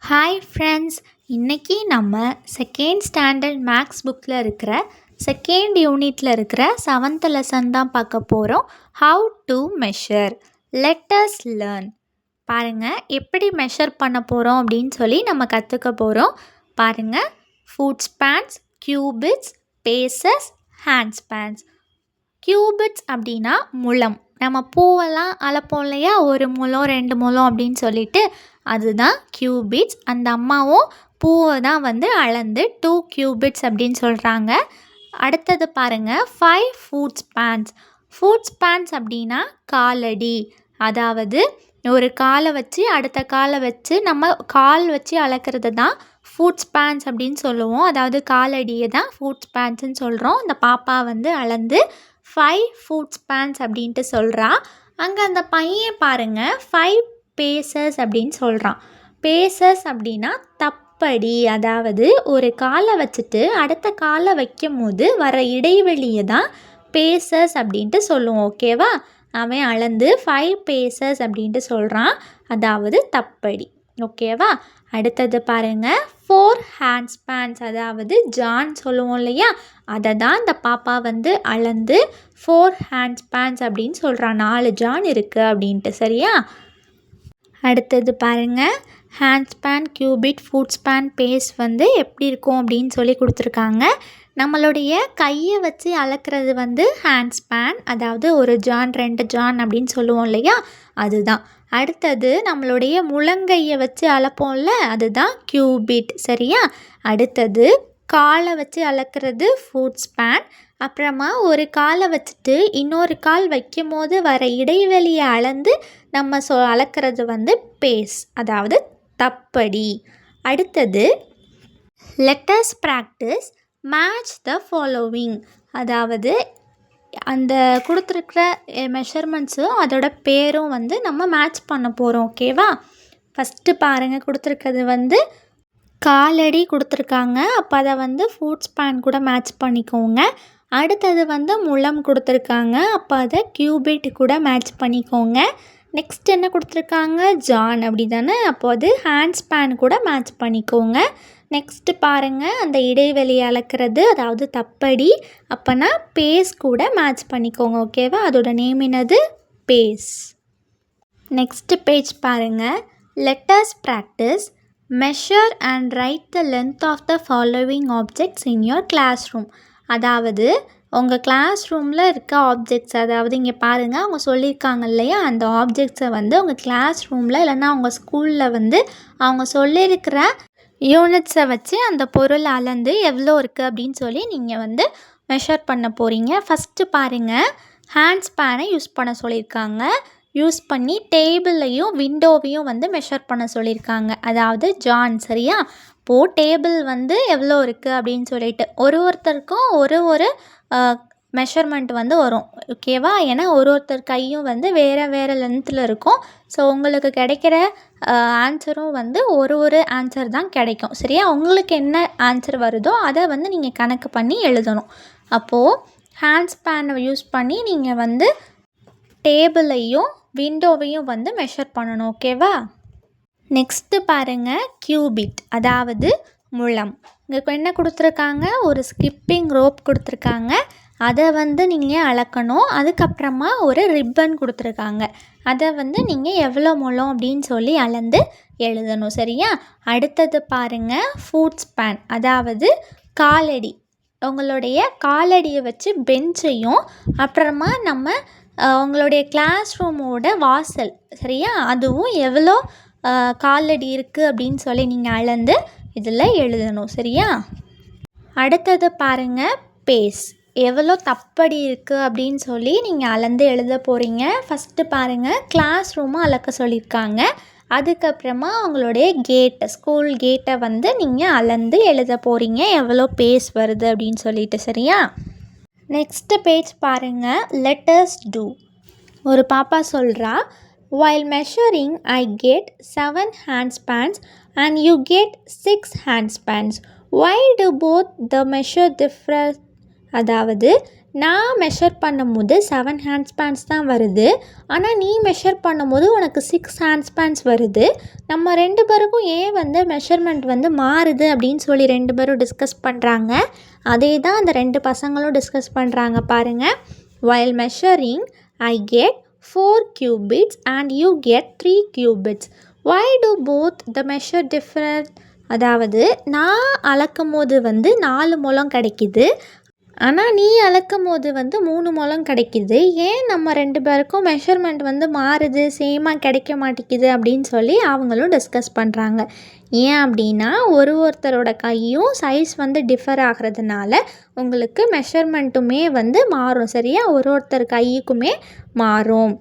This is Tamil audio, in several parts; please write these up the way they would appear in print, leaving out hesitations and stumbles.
ஹாய் ஃப்ரெண்ட்ஸ், இன்றைக்கி நம்ம செகண்ட் ஸ்டாண்டர்ட் மேக்ஸ் புக்கில் இருக்கிற செகண்ட் யூனிட்டில் இருக்கிற 7th லெசன் தான் பார்க்க போகிறோம். How to measure, let us learn. பாருங்கள், எப்படி மெஷர் பண்ண போகிறோம் அப்படின்னு சொல்லி நம்ம கற்றுக்க போகிறோம். பாருங்கள், food spans, கியூபிட்ஸ், bases, hand spans. கியூபிட்ஸ் அப்படின்னா முழம். நம்ம பூவெல்லாம் அளப்போம் இல்லையா, 1 முழம் 2 முழம் அப்படின்னு சொல்லிட்டு, அதுதான் கியூபிட்ஸ். அந்த அம்மாவும் பூவை தான் வந்து அளந்து 2 கியூபிட்ஸ் அப்படின்னு சொல்கிறாங்க. அடுத்தது பாருங்கள், 5 ஃபுட் ஸ்பேன்ஸ். ஃபுட் ஸ்பேன்ஸ் அப்படின்னா காலடி. அதாவது ஒரு காலை வச்சு அடுத்த காலை வச்சு நம்ம கால் வச்சு அளக்கிறது தான் ஃபுட் ஸ்பேன்ஸ் அப்படின்னு சொல்லுவோம். அதாவது காலடியை தான் ஃபுட் ஸ்பேன்ஸ்ன்னு சொல்கிறோம். இந்த பாப்பா வந்து அளந்து 5 ஃபுட் ஸ்பேன்ஸ் அப்படின்ட்டு சொல்கிறா. அங்கே அந்த பையன் பாருங்கள் 5 பேசஸ் அப்படின்னு சொல்கிறான். பேசஸ் அப்படின்னா தப்படி. அதாவது ஒரு காலை வச்சுட்டு அடுத்த காலை வைக்கும் போது வர இடைவெளியை தான் பேசஸ் அப்படின்ட்டு சொல்லுவோம். ஓகேவா? அவன் அளந்து 5 பேசஸ் அப்படின்ட்டு சொல்கிறான், அதாவது தப்படி. ஓகேவா? அடுத்தது பாருங்கள், 4 ஹேண்ட் ஸ்பேன்ஸ். அதாவது ஜான் சொல்லுவோம் இல்லையா, அதை தான் இந்த பாப்பா வந்து அளந்து 4 ஹேண்ட் ஸ்பேன்ஸ் அப்படின்னு சொல்கிறான். 4 ஜான் இருக்குது அப்படின்ட்டு. சரியா? அடுத்தது பாருங்கள், hand span, cubit, foot span, pace வந்து எப்படி இருக்கும் அப்படின்னு சொல்லி கொடுத்துருக்காங்க. நம்மளுடைய கையை வச்சு அளக்கிறது வந்து ஹேண்ட் ஸ்பேன். அதாவது 1 ஜான் 2 ஜான் அப்படின்னு சொல்லுவோம் இல்லையா, அதுதான். அடுத்தது நம்மளுடைய முழங்கையை வச்சு அளப்போம்ல, அதுதான் கியூபிட். சரியா? அடுத்தது காலை வச்சு அளக்கிறது ஃபுட் ஸ்பேன். அப்புறமா ஒரு காலை வச்சுட்டு இன்னொரு கால் வைக்கும் போது வர இடைவெளியை அளந்து நம்ம அளக்கிறது வந்து பேஸ், அதாவது தப்படி. அடுத்தது let us practice match the following. அதாவது அந்த கொடுத்துருக்குற மெஷர்மெண்ட்ஸும் அதோட பேரும் வந்து நம்ம மேட்ச் பண்ண போகிறோம். ஓகேவா? ஃபஸ்ட்டு பாருங்கள், கொடுத்துருக்கிறது வந்து காலடி கொடுத்துருக்காங்க. அப்போ அதை வந்து ஃபுட் ஸ்பேன் கூட மேட்ச் பண்ணிக்கோங்க. அடுத்தது வந்து முழம் கொடுத்துருக்காங்க. அப்போ அதை கியூபிட் கூட மேட்ச் பண்ணிக்கோங்க. நெக்ஸ்ட் என்ன கொடுத்துருக்காங்க? ஜான், அப்படி தானே? அப்போ அது ஹேண்ட் ஸ்பேன் கூட மேட்ச் பண்ணிக்கோங்க. நெக்ஸ்ட்டு பாருங்கள், அந்த இடைவெளியை அளக்கிறது, அதாவது தப்படி. அப்போனா பேஸ் கூட மேட்ச் பண்ணிக்கோங்க. ஓகேவா? அதோட நேம் என்னது? பேஸ். நெக்ஸ்ட்டு பேஜ் பாருங்கள், let us practice measure and write the length of the following objects in your classroom. அதாவது உங்கள் கிளாஸ் ரூமில் இருக்க ஆப்ஜெக்ட்ஸ், அதாவது இங்கே பாருங்கள், அவங்க சொல்லியிருக்காங்க இல்லையா, அந்த ஆப்ஜெக்ட்ஸை வந்து உங்கள் கிளாஸ் ரூமில் இல்லைன்னா அவங்க ஸ்கூலில் வந்து அவங்க சொல்லியிருக்கிற யூனிட்ஸை வச்சு அந்த பொருள் அளந்து எவ்வளோ இருக்குது அப்படின்னு சொல்லி நீங்கள் வந்து மெஷர் பண்ண போகிறீங்க. ஃபஸ்ட்டு பாருங்கள், ஹேண்ட் ஸ்பேனை யூஸ் பண்ண சொல்லியிருக்காங்க. யூஸ் பண்ணி டேபிளையும் விண்டோவையும் வந்து மெஷர் பண்ண சொல்லியிருக்காங்க. அதாவது ஜான். சரியா? இப்போது டேபிள் வந்து எவ்வளோ இருக்குது அப்படின்னு சொல்லிட்டு ஒருத்தருக்கும் ஒரு மெஷர்மெண்ட் வந்து வரும். ஓகேவா? ஏன்னா ஒருத்தர் கையும் வந்து வேறு லென்த்தில் இருக்கும். ஸோ உங்களுக்கு கிடைக்கிற ஆன்சரும் வந்து ஒரு ஆன்சர் தான் கிடைக்கும். சரியா? உங்களுக்கு என்ன ஆன்சர் வருதோ அதை வந்து நீங்கள் கணக்கு பண்ணி எழுதணும். அப்போது ஹேண்ட் ஸ்பேனை யூஸ் பண்ணி நீங்கள் வந்து டேபிளையும் விண்டோவையும் வந்து மெஷர் பண்ணணும். ஓகேவா? நெக்ஸ்ட்டு பாருங்கள், கியூபிட், அதாவது முழம். இங்கே என்ன கொடுத்துருக்காங்க? ஒரு ஸ்கிப்பிங் ரோப் கொடுத்துருக்காங்க. அதை வந்து நீங்கள் அளக்கணும். அதுக்கப்புறமா ஒரு ரிப்பன் கொடுத்துருக்காங்க. அதை வந்து நீங்கள் எவ்வளோ முழம் அப்படின்னு சொல்லி அளந்து எழுதணும். சரியா? அடுத்தது பாருங்கள், ஃபுட் ஸ்பேன், அதாவது காலடி. உங்களுடைய காலடியை வச்சு பெஞ்சையும் அப்புறமா நம்ம உங்களுடைய கிளாஸ் ரூமோட வாசல், சரியா, அதுவும் எவ்வளோ காலடி இருக்குது அப்படின்னு சொல்லி நீங்கள் அளந்து இதில் எழுதணும். சரியா? அடுத்தது பாருங்கள், பேஸ், எவ்வளோ தப்படி இருக்குது அப்படின்னு சொல்லி நீங்கள் அளந்து எழுத போகிறீங்க. ஃபஸ்ட்டு பாருங்கள், கிளாஸ் ரூமை அளக்க சொல்லியிருக்காங்க. அதுக்கப்புறமா உங்களுடைய கேட்டை, ஸ்கூல் கேட்டை வந்து நீங்கள் அளந்து எழுத போகிறீங்க, எவ்வளோ பேஸ் வருது அப்படின்னு சொல்லிட்டு. சரியா? நெக்ஸ்ட்டு பேஜ் பாருங்கள், லெட் அஸ் டூ. ஒரு பாப்பா சொல்கிறா, while measuring I get 7 hand spans and you get 6 hand spans. Why do both the measure differ? அதாவது நான் மெஷர் பண்ணும்போது 7 ஹேண்ட் ஸ்பேன்ஸ் தான் வருது. ஆனால் நீ மெஷர் பண்ணும்போது உனக்கு 6 ஹேண்ட் ஸ்பேன்ஸ் வருது. நம்ம 2 பேருக்கும் ஏன் வந்து மெஷர்மெண்ட் வந்து மாறுது அப்படின்னு சொல்லி 2 பேரும் டிஸ்கஸ் பண்ணுறாங்க. அதே தான் அந்த 2 பசங்களும் டிஸ்கஸ் பண்ணுறாங்க பாருங்கள். While measuring, I get 4 cubits and you get 3 cubits. Why do both the measure different? அதாவது நான் அளக்கும் போது வந்து 4 முழம் கிடைக்கிது, ஆனால் நீ அளக்கும் போது வந்து 3 முழம் கிடைக்கிது. ஏன் நம்ம 2 பேருக்கும் மெஷர்மெண்ட் வந்து மாறுது, சேமாக கிடைக்க மாட்டேங்குது அப்படின்னு சொல்லி அவங்களும் டிஸ்கஸ் பண்ணுறாங்க. ஏன் அப்படின்னா ஒருத்தரோட கையும் சைஸ் வந்து டிஃபர் ஆகிறதுனால உங்களுக்கு மெஷர்மெண்ட்டுமே வந்து மாறும். சரியா, ஒருத்தர் கைக்குமே மாறும்.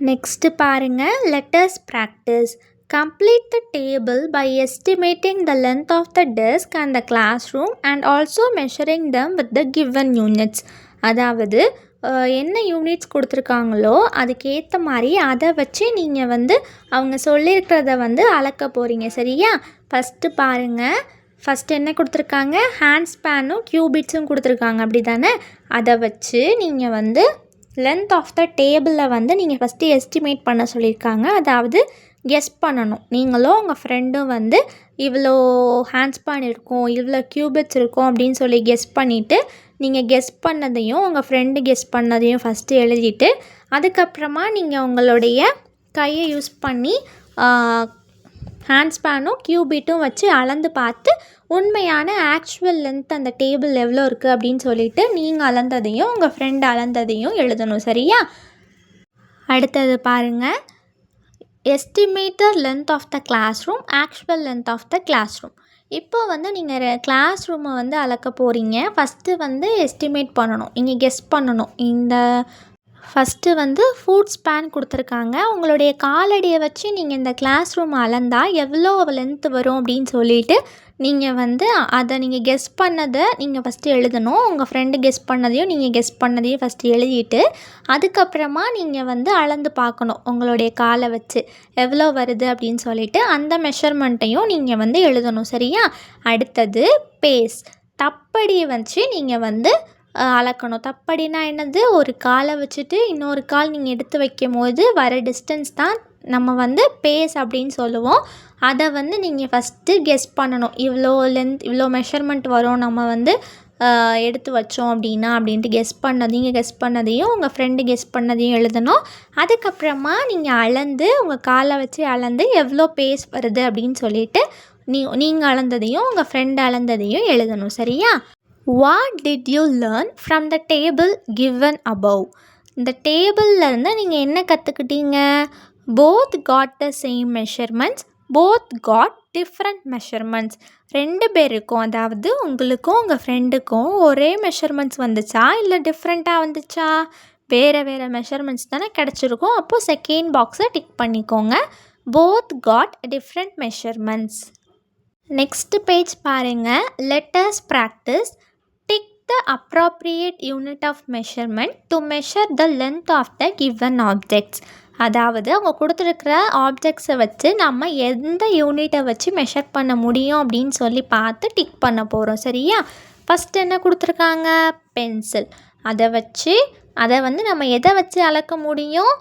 நெக்ஸ்ட்டு பாருங்கள், let's practise. Complete the table by estimating the length of the desk and the classroom and also measuring them with the given units. அதாவது என்ன யூனிட்ஸ் கொடுத்துருக்காங்களோ அதுக்கேற்ற மாதிரி அதை வச்சு நீங்கள் வந்து அவங்க சொல்லியிருக்கிறத வந்து அளக்க போகிறீங்க. சரியா, ஃபஸ்ட்டு பாருங்கள். ஃபஸ்ட்டு என்ன கொடுத்துருக்காங்க, ஹேண்ட் ஸ்பேனும் க்யூபிட்ஸும் கொடுத்துருக்காங்க, அப்படி தானே? அதை வச்சு நீங்கள் வந்து லென்த் ஆஃப் த டேபிளில் வந்து நீங்கள் ஃபஸ்ட்டு எஸ்டிமேட் பண்ண சொல்லியிருக்காங்க. அதாவது கெஸ் பண்ணணும். நீங்களும் உங்கள் ஃப்ரெண்டும் வந்து இவ்வளோ ஹேண்ட் ஸ்பேன் இருக்கும், இவ்வளோ க்யூபிட்ஸ் இருக்கும் அப்படின்னு சொல்லி கெஸ் பண்ணிவிட்டு, நீங்கள் கெஸ் பண்ணதையும் உங்கள் ஃப்ரெண்டு கெஸ் பண்ணதையும் ஃபஸ்ட்டு எழுதிட்டு, அதுக்கப்புறமா நீங்கள் உங்களுடைய கையை யூஸ் பண்ணி ஹேண்ட் ஸ்பேனும் க்யூபிட்டும் வச்சு அளந்து பார்த்து உண்மையான ஆக்சுவல் லென்த் அந்த டேபிள் எவ்வளோ இருக்குது அப்படின்னு சொல்லிவிட்டு நீங்கள் அளந்ததையும் உங்கள் ஃப்ரெண்டு அளந்ததையும் எழுதணும். சரியா, அடுத்தது பாருங்கள். Estimate the length of the classroom, actual length of the classroom. இப்போ வந்து நீங்கள் கிளாஸ் ரூமை வந்து அளக்க போகிறீங்க. ஃபஸ்ட்டு வந்து எஸ்டிமேட் பண்ணணும், நீங்கள் கெஸ் பண்ணணும். இந்த ஃபஸ்ட்டு வந்து ஃபுட் ஸ்பேன் கொடுத்துருக்காங்க. உங்களுடைய காலடியை வச்சு நீங்கள் இந்த கிளாஸ் ரூம் அளந்தால் எவ்வளோ லென்த்து வரும் அப்படின்னு சொல்லிவிட்டு நீங்கள் வந்து அதை நீங்கள் கெஸ் பண்ணதை நீங்கள் ஃபஸ்ட்டு எழுதணும். உங்கள் ஃப்ரெண்டு கெஸ் பண்ணதையும் நீங்கள் கெஸ் பண்ணதையும் ஃபஸ்ட்டு எழுதிட்டு, அதுக்கப்புறமா நீங்கள் வந்து அளந்து பார்க்கணும் உங்களுடைய காலை வச்சு எவ்வளோ வருது அப்படின்னு சொல்லிவிட்டு அந்த மெஷர்மெண்ட்டையும் நீங்கள் வந்து எழுதணும். சரியா, அடுத்தது பேஸ். தப்படியை வச்சு நீங்கள் வந்து அளக்கணும். தப்படினா என்னது, ஒரு காலை வச்சுட்டு இன்னொரு கால் நீங்கள் எடுத்து வைக்கும் போது வர டிஸ்டன்ஸ் தான் நம்ம வந்து பேஸ் அப்படின்னு சொல்லுவோம். அதை வந்து நீங்கள் ஃபஸ்ட்டு கெஸ் பண்ணணும். இவ்வளோ லென்த், இவ்வளோ மெஷர்மெண்ட் வரும் நம்ம வந்து எடுத்து வச்சோம் அப்படின்னா அப்படின்ட்டு நீங்கள் கெஸ் பண்ணதையும் உங்கள் ஃப்ரெண்டு கெஸ் பண்ணதையும் எழுதணும். அதுக்கப்புறமா நீங்கள் அளந்து உங்கள் காலை வச்சு அளந்து எவ்வளோ பேஸ் வருது அப்படின்னு சொல்லிவிட்டு நீங்கள் அளந்ததையும் உங்கள் ஃப்ரெண்டு அளந்ததையும் எழுதணும். சரியா, What did you learn from the table given above? இந்த டேபிள்லேருந்து நீங்கள் என்ன கற்றுக்கிட்டீங்க? Both got the same measurements, both got different measurements. 2 பேருக்கும், அதாவது உங்களுக்கும் உங்கள் ஃப்ரெண்டுக்கும் ஒரே மெஷர்மெண்ட்ஸ் வந்துச்சா இல்லை டிஃப்ரெண்ட்டாக வந்துச்சா? வேறு வேறு மெஷர்மெண்ட்ஸ் தானே கிடச்சிருக்கும். அப்போது செகண்ட் பாக்ஸை டிக் பண்ணிக்கோங்க. Both got different measurements. Next page பாருங்கள். Let us practice. The appropriate unit of measurement to measure the length of the given objects. அதாவது அவங்க கொடுத்துருக்கிற ஆப்ஜெக்ட்ஸை வச்சு நம்ம எந்த யூனிட்டை வச்சு மெஷர் பண்ண முடியும் அப்படின்னு சொல்லி பார்த்து டிக் பண்ண போகிறோம். சரியா, ஃபஸ்ட்டு என்ன கொடுத்துருக்காங்க, பென்சில். அதை வந்து நம்ம எதை வச்சு அளக்க முடியும்,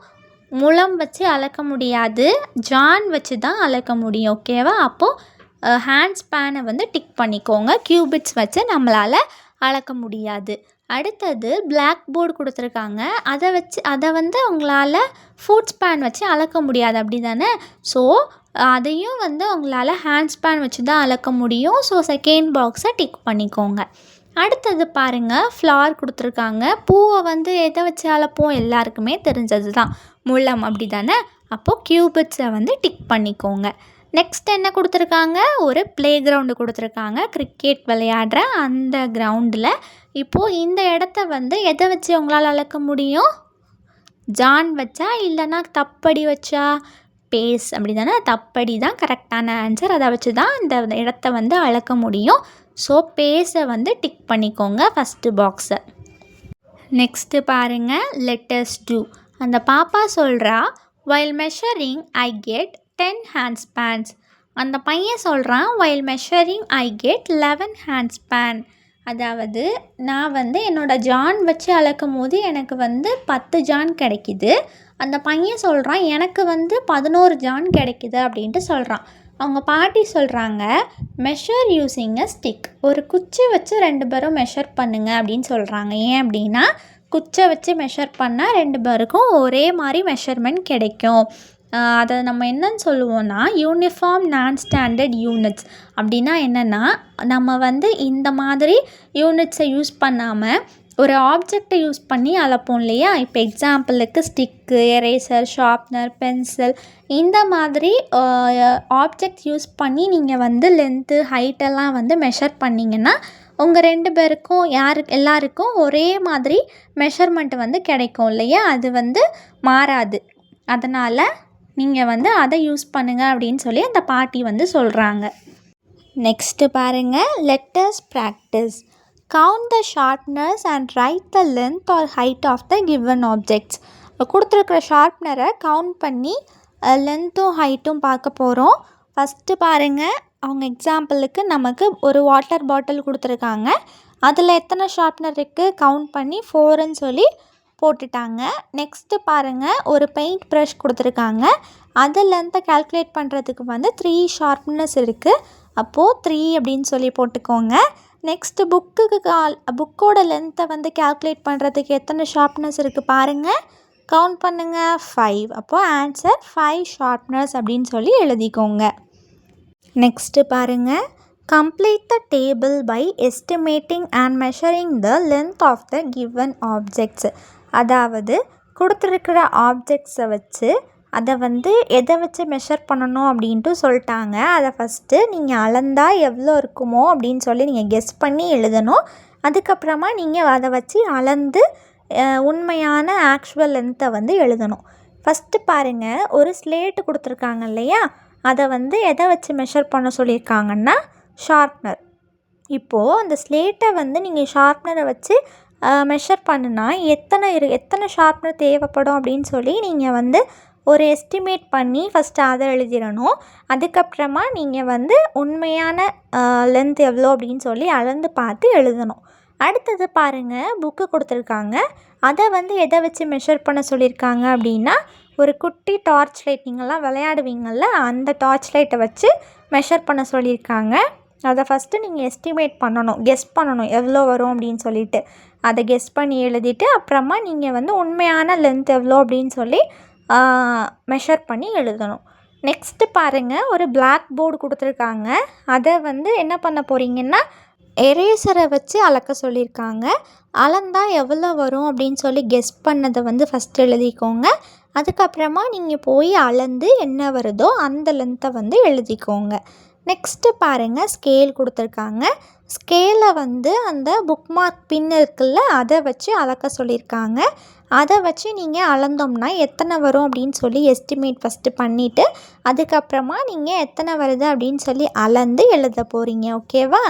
முழம் வச்சு அளக்க முடியாது, ஜான் வச்சு தான் அளக்க முடியும். ஓகேவா, அப்போது ஹேண்ட் ஸ்பேனை வந்து டிக் பண்ணிக்கோங்க. க்யூபிட்ஸ் வச்சு நம்மளால் அளக்க முடியாது. அடுத்தது பிளாக் போர்டு கொடுத்துருக்காங்க. அதை வந்து உங்களால் ஃபுட் ஸ்பேன் வச்சு அளக்க முடியாது, அப்படி தானே? ஸோ அதையும் வந்து உங்களால் ஹேண்ட் ஸ்பேன் வச்சு தான் அளக்க முடியும். ஸோ செகண்ட் பாக்ஸை டிக் பண்ணிக்கோங்க. அடுத்தது பாருங்கள், ஃப்ளார் கொடுத்துருக்காங்க. பூவை வந்து எதை வச்சு அளப்போம், எல்லாருக்குமே தெரிஞ்சது தான், முழம், அப்படி தானே? அப்போது க்யூபிட்ஸை வந்து டிக் பண்ணிக்கோங்க. நெக்ஸ்ட் என்ன கொடுத்துருக்காங்க, ஒரு ப்ளே கிரவுண்டு கொடுத்துருக்காங்க. கிரிக்கெட் விளையாடுற அந்த கிரவுண்டில் இப்போது இந்த இடத்த வந்து எதை வச்சு உங்களால் அளக்க முடியும், ஜான் வச்சா இல்லைனா தப்படி வச்சா? பேஸ், அப்படி தானே? தப்படி தான் கரெக்டான ஆன்சர். அதை வச்சு தான் இந்த இடத்த வந்து அளக்க முடியும். ஸோ பேஸை வந்து டிக் பண்ணிக்கோங்க ஃபஸ்ட்டு பாக்ஸை. நெக்ஸ்ட்டு பாருங்கள், லெட்டஸ் டூ. அந்த பாப்பா சொல்கிறா, while measuring I get 10 hand spans. அந்த பையன் சொல்கிறான், while measuring I get 11 hand span. அதாவது நான் வந்து என்னோடய ஜான் வச்சு அளக்கும் போது எனக்கு வந்து 10 ஜான் கிடைக்கிது. அந்த பையன் சொல்கிறான் எனக்கு வந்து 11 ஜான் கிடைக்கிது அப்படின்ட்டு சொல்கிறான். அவங்க பாட்டி சொல்கிறாங்க, மெஷர் யூஸிங் அ ஸ்டிக். ஒரு குச்சி வச்சு 2 பேரும் மெஷர் பண்ணுங்க அப்படின்னு சொல்கிறாங்க. ஏன் அப்படின்னா குச்சை வச்சு மெஷர் பண்ணால் 2 பேருக்கும் ஒரே மாதிரி மெஷர்மெண்ட் கிடைக்கும். அதை நம்ம என்னன்னு சொல்லுவோன்னா யூனிஃபார்ம் நான் ஸ்டாண்டர்ட் யூனிட்ஸ். அப்படின்னா என்னென்னா நம்ம வந்து இந்த மாதிரி யூனிட்ஸை யூஸ் பண்ணாமல் ஒரு ஆப்ஜெக்டை யூஸ் பண்ணி அளப்போம் இல்லையா. இப்போ எக்ஸாம்பிளுக்கு ஸ்டிக்கு, எரேசர், ஷார்ப்னர், பென்சில் இந்த மாதிரி ஆப்ஜெக்ட் யூஸ் பண்ணி நீங்கள் வந்து லென்த்து ஹைட்டெல்லாம் வந்து மெஷர் பண்ணிங்கன்னா உங்கள் 2 பேருக்கும் எல்லாருக்கும் ஒரே மாதிரி மெஷர்மெண்ட் வந்து கிடைக்கும் இல்லையா. அது வந்து மாறாது. அதனால் நீங்கள் வந்து அதை யூஸ் பண்ணுங்கள் அப்படின்னு சொல்லி அந்த பாட்டி வந்து சொல்கிறாங்க. நெக்ஸ்ட்டு பாருங்கள், let's practice. Count the sharpeners and write the length or height of the given objects. கொடுத்துருக்குற ஷார்ப்னரை கவுண்ட் பண்ணி லென்த்தும் ஹைட்டும் பார்க்க போகிறோம். ஃபஸ்ட்டு பாருங்கள், அவங்க எக்ஸாம்பிளுக்கு நமக்கு ஒரு வாட்டர் பாட்டில் கொடுத்துருக்காங்க. அதில் எத்தனை ஷார்ப்னர் இருக்குது கவுண்ட் பண்ணி 4ன்னு சொல்லி போட்டுட்டாங்க. நெக்ஸ்ட்டு பாருங்கள், ஒரு பெயிண்ட் ப்ரஷ் கொடுத்துருக்காங்க. அது லென்த்தை கால்குலேட் பண்ணுறதுக்கு வந்து 3 ஷார்ப்னஸ் இருக்குது. அப்போது 3 அப்படின்னு சொல்லி போட்டுக்கோங்க. நெக்ஸ்ட்டு புக்கோட லென்த்தை வந்து கால்குலேட் பண்ணுறதுக்கு எத்தனை ஷார்ப்னஸ் இருக்குது பாருங்கள், கவுண்ட் பண்ணுங்கள் 5. அப்போது ஆன்சர் 5 ஷார்ப்னர்ஸ் அப்படின்னு சொல்லி எழுதிக்கோங்க. நெக்ஸ்ட்டு பாருங்கள், complete the table by estimating and measuring the length of the given objects. அதாவது கொடுத்துருக்கிற ஆப்ஜெக்ட்ஸை வச்சு அதை வந்து எதை வச்சு மெஷர் பண்ணணும் அப்படின்ட்டு சொல்லிட்டாங்க. அதை ஃபஸ்ட்டு நீங்கள் அளந்தால் எவ்வளோ இருக்குமோ அப்படின்னு சொல்லி நீங்கள் கெஸ் பண்ணி எழுதணும். அதுக்கப்புறமா நீங்கள் அதை வச்சு அளந்து உண்மையான ஆக்சுவல் லென்த்தை வந்து எழுதணும். ஃபஸ்ட்டு பாருங்கள், ஒரு ஸ்லேட்டு கொடுத்துருக்காங்க இல்லையா, அதை வந்து எதை வச்சு மெஷர் பண்ண சொல்லியிருக்காங்கன்னா ஷார்ப்னர். இப்போது அந்த ஸ்லேட்டை வந்து நீங்கள் ஷார்ப்னரை வச்சு மெஷர் பண்ணுனா எத்தனை ஷார்ப்னர் தேவைப்படும் அப்படின்னு சொல்லி நீங்கள் வந்து ஒரு எஸ்டிமேட் பண்ணி ஃபஸ்ட்டு அதை எழுதிடணும். அதுக்கப்புறமா நீங்கள் வந்து உண்மையான லென்த் எவ்வளோ அப்படின்னு சொல்லி அளந்து பார்த்து எழுதணும். அடுத்தது பாருங்கள், புக்கு கொடுத்துருக்காங்க. அதை வந்து எதை வச்சு மெஷர் பண்ண சொல்லியிருக்காங்க அப்படின்னா ஒரு குட்டி டார்ச் லைட், நீங்கள்லாம் விளையாடுவீங்கள்ல, அந்த டார்ச் லைட்டை வச்சு மெஷர் பண்ண சொல்லியிருக்காங்க. அதை ஃபஸ்ட்டு நீங்கள் எஸ்டிமேட் பண்ணணும், கெஸ் பண்ணணும் எவ்வளோ வரும் அப்படின்னு சொல்லிட்டு. அதை கெஸ் பண்ணி எழுதிட்டு அப்புறமா நீங்கள் வந்து உண்மையான லென்த் எவ்வளோ அப்படின்னு சொல்லி மெஷர் பண்ணி எழுதணும். நெக்ஸ்ட்டு பாருங்கள், ஒரு பிளாக் போர்டு கொடுத்துருக்காங்க. அதை வந்து என்ன பண்ண போகிறீங்கன்னா எரேசரை வச்சு அளக்க சொல்லியிருக்காங்க. அளந்தால் எவ்வளோ வரும் அப்படின்னு சொல்லி கெஸ் பண்ணதை வந்து ஃபஸ்ட்டு எழுதிக்கோங்க. அதுக்கப்புறமா நீங்கள் போய் அளந்து என்ன வருதோ அந்த லென்த்தை வந்து எழுதிக்கோங்க. நெக்ஸ்ட்டு பாருங்கள், ஸ்கேல் கொடுத்துருக்காங்க. ஸ்கேலை வந்து அந்த புக் மார்க் பின் இருக்குல்ல, அதை வச்சு அளக்க சொல்லியிருக்காங்க. அதை வச்சு நீங்கள் அளந்தோம்னா எத்தனை வரும் அப்படின்னு சொல்லி எஸ்டிமேட் ஃபஸ்ட்டு பண்ணிவிட்டு அதுக்கப்புறமா நீங்கள் எத்தனை வருது அப்படின்னு சொல்லி அளந்து எழுத போகிறீங்க. ஓகேவா?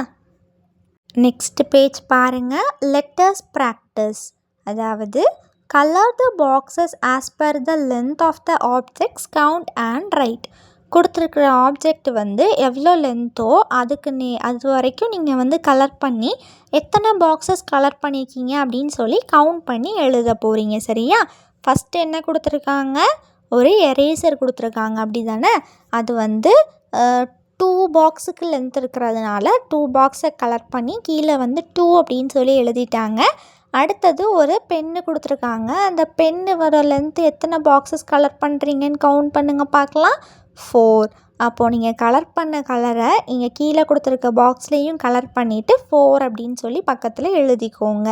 நெக்ஸ்ட் பேஜ் பாருங்கள், லெட்டஸ் ப்ராக்டிஸ். அதாவது colour the boxes as per the length of the objects, count and write. கொடுத்துருக்குற ஆப்ஜெக்ட் வந்து எவ்வளோ லென்த்தோ அது வரைக்கும் நீங்கள் வந்து கலர் பண்ணி எத்தனை பாக்ஸஸ் கலர் பண்ணியிருக்கீங்க அப்படின்னு சொல்லி கவுண்ட் பண்ணி எழுத போகிறீங்க. சரியா? ஃபஸ்ட்டு என்ன கொடுத்துருக்காங்க, ஒரு எரேசர் கொடுத்துருக்காங்க. அப்படி தானே? அது வந்து 2 பாக்ஸுக்கு லென்த் இருக்கிறதுனால 2 பாக்ஸை கலர் பண்ணி கீழே வந்து 2 அப்படின்னு சொல்லி எழுதிட்டாங்க. அடுத்தது ஒரு பென்னு கொடுத்துருக்காங்க. அந்த பென்னு வர லென்த்து எத்தனை பாக்ஸஸ் கலர் பண்ணுறீங்கன்னு கவுண்ட் பண்ணுங்கள் பார்க்கலாம். 4. அப்போது நீங்கள் கலர் பண்ண கலரை இங்கே கீழே கொடுத்துருக்க பாக்ஸ்லேயும் கலர் பண்ணிவிட்டு 4 அப்படின்னு சொல்லி பக்கத்தில் எழுதிக்கோங்க.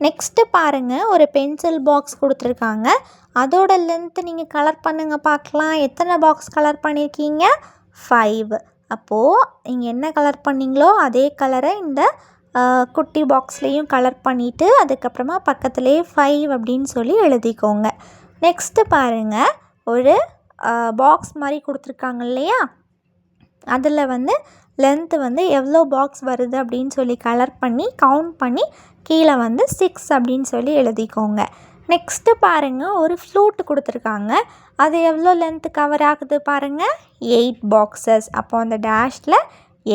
நெக்ஸ்ட்டு பாருங்கள், ஒரு பென்சில் பாக்ஸ் கொடுத்துருக்காங்க. அதோட லென்த்து நீங்கள் கலர் பண்ணுங்கள் பார்க்கலாம். எத்தனை பாக்ஸ் கலர் பண்ணியிருக்கீங்க? 5. அப்போது இங்கே என்ன கலர் பண்ணிங்களோ அதே கலரை இந்த குட்டி பாக்ஸ்லேயும் கலர் பண்ணிவிட்டு அதுக்கப்புறமா பக்கத்துலேயே 5 அப்படின்னு சொல்லி எழுதிக்கோங்க. நெக்ஸ்ட்டு பாருங்கள், ஒரு பாக்ஸ் மாதிரி கொடுத்துருக்காங்க இல்லையா, அதில் வந்து லென்த்து வந்து எவ்வளோ பாக்ஸ் வருது அப்படின்னு சொல்லி கலர் பண்ணி கவுண்ட் பண்ணி கீழே வந்து 6 அப்படின்னு சொல்லி எழுதிக்கோங்க. நெக்ஸ்ட்டு பாருங்கள், ஒரு ஃப்ளூட் கொடுத்துருக்காங்க. அது எவ்வளோ லென்த்து கவர் ஆகுது பாருங்கள், 8 பாக்ஸஸ். அப்போ அந்த டேஷில்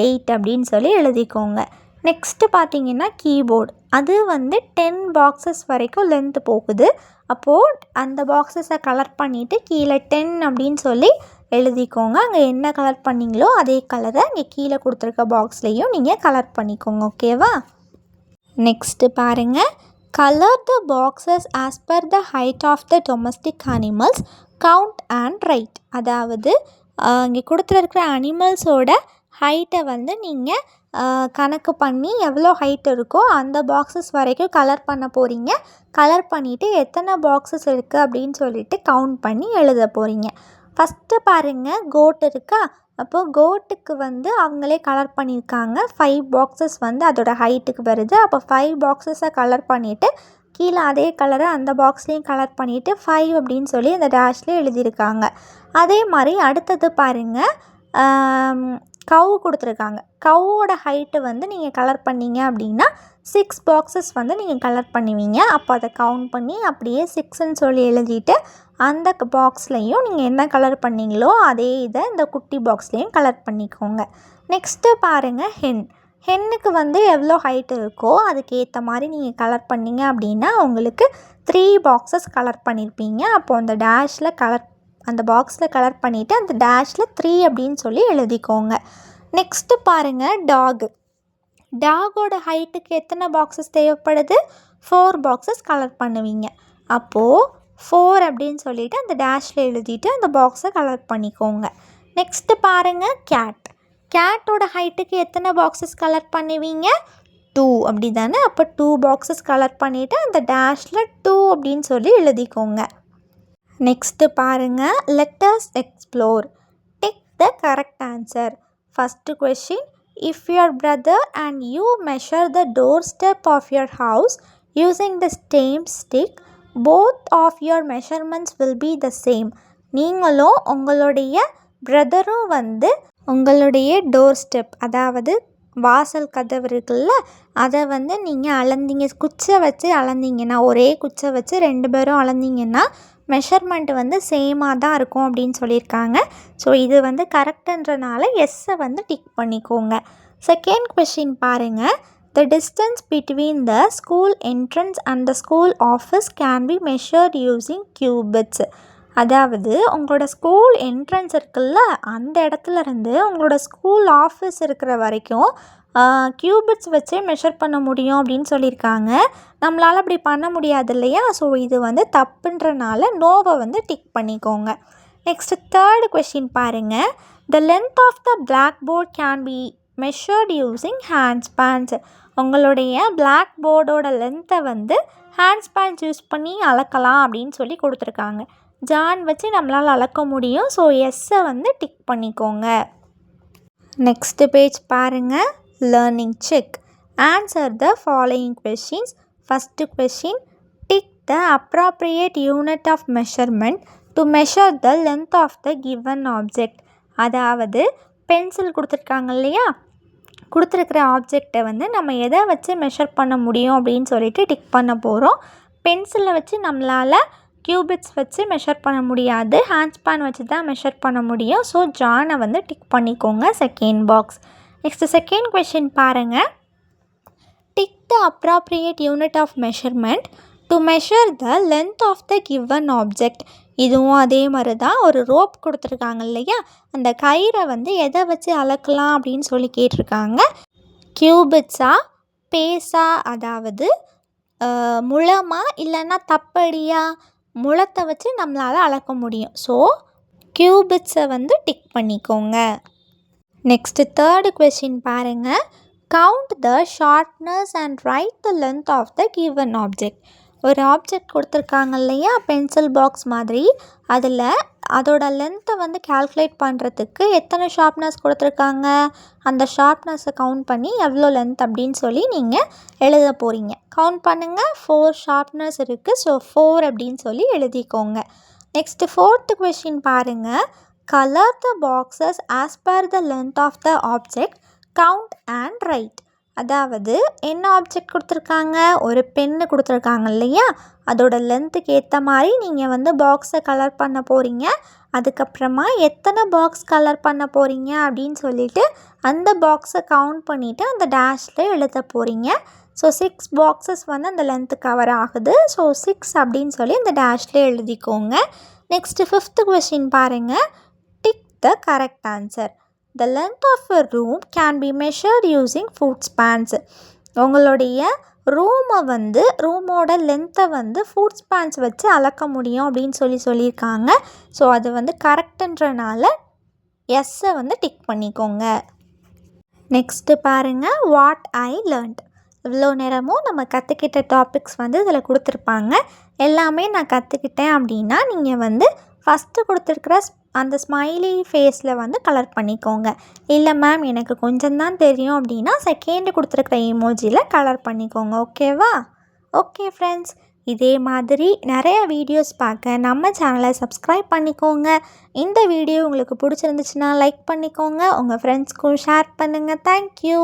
8 அப்படின்னு சொல்லி எழுதிக்கோங்க. நெக்ஸ்ட்டு பார்த்தீங்கன்னா கீபோர்டு. அது வந்து 10 பாக்ஸஸ் வரைக்கும் லென்த் போகுது. அப்போது அந்த பாக்ஸஸை கலர் பண்ணிவிட்டு கீழே 10 அப்படின்னு சொல்லி எழுதிக்கோங்க. அங்கே என்ன கலர் பண்ணிங்களோ அதே கலரை இங்கே கீழே கொடுத்துருக்க பாக்ஸ்லேயும் நீங்கள் கலர் பண்ணிக்கோங்க. ஓகேவா? நெக்ஸ்ட்டு பாருங்கள். Colour the boxes as per the height of the domestic animals, count and write. அதாவது இங்கே கொடுத்துருக்கிற அனிமல்ஸோட ஹைட்டை வந்து நீங்கள் கணக்கு பண்ணி எவ்வளோ ஹைட் இருக்கோ அந்த பாக்ஸஸ் வரைக்கும் கலர் பண்ண போகிறீங்க. கலர் பண்ணிவிட்டு எத்தனை பாக்ஸஸ் இருக்குது அப்படின்னு சொல்லிட்டு கவுண்ட் பண்ணி எழுத போகிறீங்க. ஃபஸ்ட்டு பாருங்கள், கோட் இருக்கா? அப்போது கோட்டுக்கு வந்து அவங்களே கலர் பண்ணியிருக்காங்க. 5 பாக்ஸஸ் வந்து அதோட ஹைட்டுக்கு வருது. அப்போ 5 பாக்ஸஸை கலர் பண்ணிவிட்டு கீழே அதே கலரை அந்த பாக்ஸ்லேயும் கலர் பண்ணிவிட்டு 5 அப்படின்னு சொல்லி அந்த டேஷ்லேயே எழுதியிருக்காங்க. அதே மாதிரி அடுத்தது பாருங்கள், கவு கொடுத்துருக்காங்க. கவோட ஹைட்டு வந்து நீங்கள் கலர் பண்ணிங்க அப்படின்னா 6 பாக்ஸஸ் வந்து நீங்கள் கலர் பண்ணுவீங்க. அப்போ அதை கவுண்ட் பண்ணி அப்படியே 6ன்னு சொல்லி எழுதிட்டு அந்த பாக்ஸ்லேயும் நீங்கள் என்ன கலர் பண்ணிங்களோ அதே இதை இந்த குட்டி பாக்ஸ்லேயும் கலர் பண்ணிக்கோங்க. நெக்ஸ்ட்டு பாருங்கள், ஹென்னுக்கு வந்து எவ்வளோ ஹைட் இருக்கோ அதுக்கேற்ற மாதிரி நீங்கள் கலர் பண்ணிங்க அப்படின்னா உங்களுக்கு 3 பாக்ஸஸ் கலர் பண்ணியிருப்பீங்க. அப்போது அந்த டேஷில் அந்த பாக்ஸில் கலர் பண்ணிவிட்டு அந்த டேஷில் 3 அப்படின்னு சொல்லி எழுதிக்கோங்க. நெக்ஸ்ட்டு பாருங்கள், டாகோட ஹைட்டுக்கு எத்தனை பாக்ஸஸ் தேவைப்படுது? 4 பாக்ஸஸ் கலர் பண்ணுவீங்க. அப்போது 4 அப்படின்னு சொல்லிவிட்டு அந்த டேஷில் எழுதிட்டு அந்த பாக்ஸை கலர் பண்ணிக்கோங்க. நெக்ஸ்ட்டு பாருங்கள், கேட்டோட ஹைட்டுக்கு எத்தனை பாக்ஸஸ் கலர் பண்ணுவீங்க? 2 அப்படி தானே? அப்போ 2 பாக்ஸஸ் கலர் பண்ணிவிட்டு அந்த டேஷில் 2 அப்படின்னு சொல்லி எழுதிக்கோங்க. நெக்ஸ்ட்டு பாருங்கள், let us explore. Tick the correct answer. First question, if your brother and you measure the doorstep of your house using the same stick, both of your measurements will be the same. நீங்களும் உங்களுடைய பிரதரும் வந்து உங்களுடைய டோர் ஸ்டெப், அதாவது வாசல் கதவு இருக்குல்ல, அதை வந்து நீங்கள் அளந்தீங்க, குச்சை வச்சு அளந்தீங்கன்னா, ஒரே குச்சை வச்சு 2 பேரும் அளந்தீங்கன்னா மெஷர்மெண்ட் வந்து சேமாக தான் இருக்கும் அப்படின்னு சொல்லியிருக்காங்க. ஸோ இது வந்து கரெக்டுன்றனால எஸ்ஸை வந்து டிக் பண்ணிக்கோங்க. செகண்ட் கொஷின் பாருங்கள், the distance between the school entrance and the school office can be measured using cubits. அதாவது உங்களோட ஸ்கூல் என்ட்ரன்ஸ் இருக்குல்ல, அந்த இடத்துல இருந்து உங்களோட ஸ்கூல் ஆஃபீஸ் இருக்கிற வரைக்கும் கியூபிட்ஸ் வச்சே மெஷர் பண்ண முடியும் அப்படின்னு சொல்லியிருக்காங்க. நம்மளால் அப்படி பண்ண முடியாது இல்லையா? ஸோ இது வந்து தப்புன்றனால நோவை வந்து டிக் பண்ணிக்கோங்க. நெக்ஸ்ட்டு தேர்டு கொஷின் பாருங்கள், the length of the blackboard can be measured using handspans. உங்களுடைய பிளாக் போர்டோட லென்த்தை வந்து ஹேண்ட்ஸ்பேன்ஸ் யூஸ் பண்ணி அளக்கலாம் அப்படின்னு சொல்லி கொடுத்துருக்காங்க. ஜான் வச்சு நம்மளால் அளக்க முடியும். ஸோ எஸ்ஸை வந்து டிக் பண்ணிக்கோங்க. நெக்ஸ்ட்டு பேஜ் பாருங்கள், learning check. Answer the following questions. First question, tick the appropriate unit of measurement to measure the length of the given object. அதாவது பென்சில் கொடுத்துருக்காங்க இல்லையா, கொடுத்துருக்கிற ஆப்ஜெக்டை வந்து நம்ம எதை வச்சு மெஷர் பண்ண முடியும் அப்படின்னு சொல்லிட்டு டிக் பண்ண போகிறோம். பென்சிலை வச்சு நம்மளால் கியூபிட்ஸ் வச்சு மெஷர் பண்ண முடியாது, ஹேண்ட்ஸ்பேன் வச்சு தான் மெஷர் பண்ண முடியும். ஸோ ஜானை வந்து டிக் பண்ணிக்கோங்க, second box. Next second question பாருங்கள், tick the appropriate unit of measurement to measure the length of the given object. இதுவும் அதே மாதிரி தான், ஒரு ரோப் கொடுத்துருக்காங்க இல்லையா, அந்த கயிறை வந்து எதை வச்சு அளக்கலாம் அப்படின்னு சொல்லி கேட்டிருக்காங்க. கியூபிட்ஸா, பேஸா, அதாவது முழமா இல்லைன்னா தப்படியா, முழத்தை வச்சு நம்மளால் அளக்க முடியும். ஸோ கியூபிட்ஸை வந்து டிக் பண்ணிக்கோங்க. நெக்ஸ்ட்டு தேர்டு கொஷின் பாருங்கள், count the sharpness and write the length of the given object. ஒரு ஆப்ஜெக்ட் கொடுத்துருக்காங்க இல்லையா, பென்சில் பாக்ஸ் மாதிரி, அதில் அதோட லென்த்தை வந்து கால்குலேட் பண்ணுறதுக்கு எத்தனை ஷார்ப்னஸ் கொடுத்துருக்காங்க, அந்த ஷார்ப்னஸை கவுண்ட் பண்ணி எவ்வளோ லென்த் அப்படின்னு சொல்லி நீங்கள் எழுத போகிறீங்க. கவுண்ட் பண்ணுங்கள், 4 ஷார்ப்னஸ் இருக்குது. ஸோ 4 அப்படின்னு சொல்லி எழுதிக்கோங்க. நெக்ஸ்ட்டு ஃபோர்த்து கொஷின் பாருங்கள், colour the boxes as per the length of the object, count and write. அதாவது என்ன ஆப்ஜெக்ட் கொடுத்துருக்காங்க, ஒரு பென்னு கொடுத்துருக்காங்க இல்லையா, அதோட லென்த்துக்கு ஏற்ற மாதிரி நீங்கள் வந்து பாக்ஸை கலர் பண்ண போகிறீங்க. அதுக்கப்புறமா எத்தனை பாக்ஸ் கலர் பண்ண போகிறீங்க அப்படின்னு சொல்லிவிட்டு அந்த பாக்ஸை கவுண்ட் பண்ணிவிட்டு அந்த டேஷில் எழுத போகிறீங்க. ஸோ 6 பாக்ஸஸ் வந்து அந்த லென்த்து கவர் ஆகுது. ஸோ 6 அப்படின்னு சொல்லி அந்த டேஷில் எழுதிக்கோங்க. நெக்ஸ்ட்டு 5th கொஸ்டின் பாருங்கள். Tick the correct answer. The length of a room can be measured using foot spans. உங்களுடைய ரூமோட லென்த்தை வந்து ஃபுட் ஸ்பேன்ஸ் வச்சு அளக்க முடியும் அப்படின்னு சொல்லியிருக்காங்க. ஸோ அது வந்து கரெக்டுன்றனால எஸ்ஸை வந்து டிக் பண்ணிக்கோங்க. நெக்ஸ்ட்டு பாருங்கள். What I learnt. இவ்வளோ நேரமும் நம்ம கற்றுக்கிட்ட டாபிக்ஸ் வந்து இதில் கொடுத்துருப்பாங்க. எல்லாமே நான் கற்றுக்கிட்டேன் அப்படின்னா நீங்கள் வந்து ஃபஸ்ட்டு கொடுத்துருக்குற அந்த ஸ்மைலி ஃபேஸில் வந்து கலர் பண்ணிக்கோங்க. இல்லை மேம் எனக்கு கொஞ்சம் தான் தெரியும் அப்படின்னா செகண்டு கொடுத்துருக்குற எமோஜியில் கலர் பண்ணிக்கோங்க. ஓகேவா? ஓகே ஃப்ரெண்ட்ஸ், இதே மாதிரி நிறைய வீடியோஸ் பார்க்க நம்ம சேனலை சப்ஸ்கிரைப் பண்ணிக்கோங்க. இந்த வீடியோ உங்களுக்கு பிடிச்சிருந்துச்சுன்னா லைக் பண்ணிக்கோங்க. உங்கள் ஃப்ரெண்ட்ஸ்க்கும் ஷேர் பண்ணுங்கள். தேங்க்யூ.